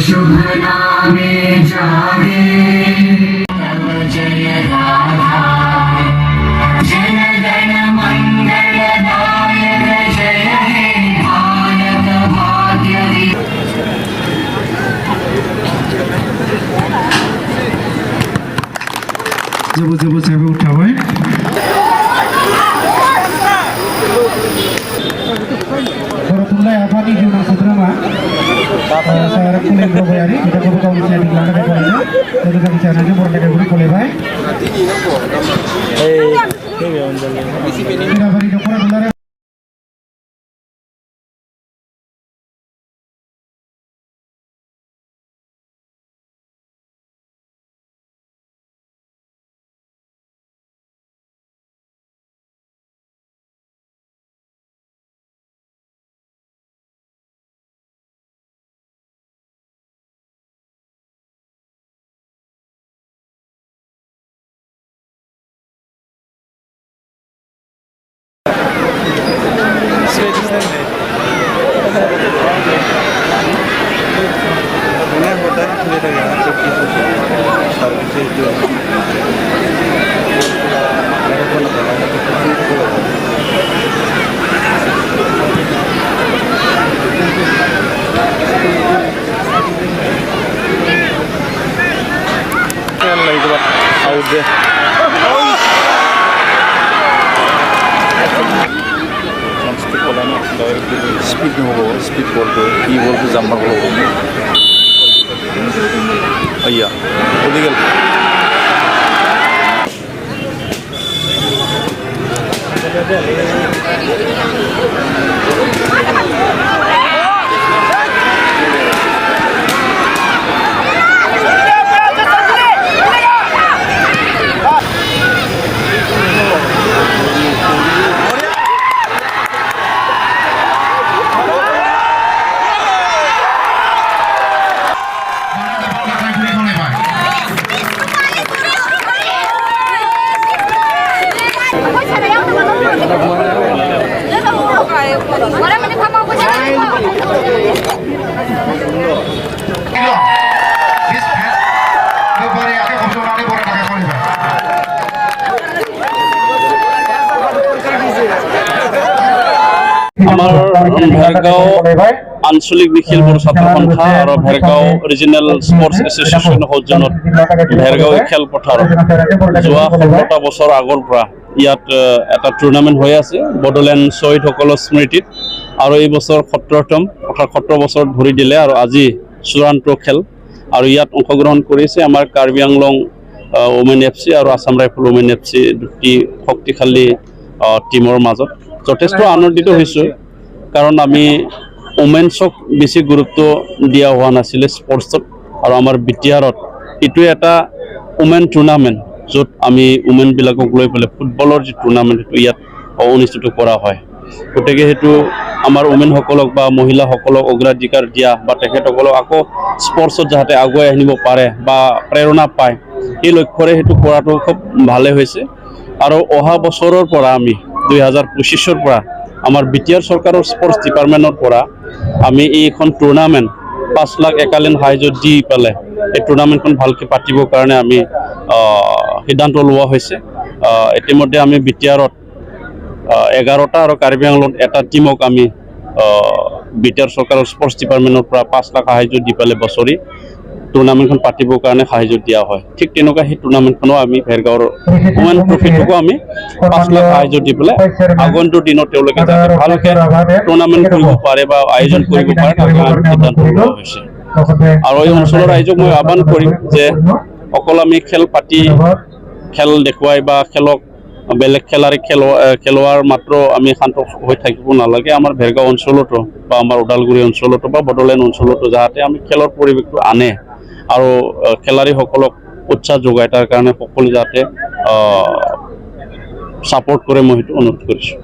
शुभ नामे जागे तव जय राधा जन गण मंगल दायक जय हे भारत भाग्य जब साहेब उठावे Tullai apa nih di rumah Sudrama? Saya rekun yang berbayari, kita perlu tahu bisa di mana kita ini. Jadi kami cari aja boleh kita boleh baik. Kita beri dokter benar. Speed no speed ball to e ball to jump ball. Iya, illegal. আমাৰ ভেৰগাঁও আঞ্চলিক বিখিল বড়ো ছাত্ৰ সন্থা আৰু Bhergaon regional sports এছ'চিয়েশ্যনৰ সৌজন্যত ভেৰগাঁও খেলপথাৰত যোৱা 17টা বছৰ আগৰ পৰা ইয়াত এটা টুৰ্ণামেণ্ট হৈ আছে বড়োলেণ্ড শ্বহীদসকলৰ স্মৃতিত আৰু এই বছৰ 17তম অৰ্থাৎ 17 বছৰ ধৰি দিলে আৰু আজি চূড়ান্ত খেল আৰু ইয়াত অংশগ্ৰহণ কৰিছে আমাৰ কাৰ্বি আংলং ওমেন এফচি আৰু আসাম ৰাইফল ওমেন এফচি দুটি শক্তিশালী টিমৰ মাজত যথেষ্ট আনন্দিত হৈছোঁ কাৰণ আমি ওমেনছক বেছি গুৰুত্ব দিয়া হোৱা নাছিলে স্পৰ্টছত আৰু আমাৰ বিটিআৰত এইটো এটা ওমেন টুৰ্ণামেণ্ট য'ত আমি ওমেনবিলাকক লৈ পেলাই ফুটবলৰ যি টুৰ্ণামেণ্ট সেইটো ইয়াত অনুষ্ঠিত কৰা হয় গতিকে সেইটো আমাৰ ওমেনসকলক বা মহিলাসকলক অগ্ৰাধিকাৰ দিয়া বা তেখেতসকলক আকৌ স্পৰ্টছত যাতে আগুৱাই আনিব পাৰে বা প্ৰেৰণা পায় এই লক্ষ্যৰে সেইটো কৰাটো খুব ভালে হৈছে আৰু অহা বছৰৰ পৰা আমি 2025 পৰা আমাৰ বিটিআৰ চৰকাৰৰ স্পৰ্টছ ডিপাৰ্টমেণ্টৰ পৰা আমি এইখন টুৰ্ণামেণ্ট 5 লাখ একালীন সাহায্য দি পেলে এই টুৰ্ণামেণ্টখন ভালকৈ পাতিবৰ কাৰণে আমি সিদ্ধান্ত লোৱা হৈছে ইতিমধ্যে আমি বিটিআৰত 11টা আৰু কাৰ্বি আংলঙত এটা টিমক আমি বিটিআৰ চৰকাৰৰ স্পৰ্টছ ডিপাৰ্টমেণ্টৰ পৰা 5 লাখ সাহায্য দি পেলে বছৰি টুৰ্ণামেণ্টখন পাতিবৰ কাৰণে সাহায্য দিয়া হয় ঠিক তেনেকুৱা সেই টুৰ্ণামেণ্টখনো আমি ভেৰগাঁৱৰ ওমেন ট্ৰফিটোকো আমি 5 লাখ সাহায্য দি পেলাই আগন্তুক দিনত তেওঁলোকে যাতে ভালকৈ টুৰ্ণামেণ্ট কৰিব পাৰে বা আয়োজন কৰিব পাৰে তাকে আমি সিদ্ধান্ত লোৱা হৈছে আৰু এই অঞ্চলৰ ৰাইজক মই আহ্বান কৰিম যে অকল আমি খেল পাতি খেল দেখুৱাই বা খেলক বেলেগ খেলাৰী খেলোৱাৰ মাত্ৰ আমি শান্ত হৈ থাকিব নালাগে আমাৰ ভেৰগাঁও অঞ্চলতো বা আমাৰ ওদালগুৰি অঞ্চলতো বা বড়োলেণ্ড অঞ্চলতো যাতে আমি খেলৰ পৰিৱেশটো আনে আৰু খেলাৰীসকলক উৎসাহ যোগায় তাৰ কাৰণে সকলো যাতে সাপোৰ্ট কৰে মই সেইটো অনুৰোধ কৰিছোঁ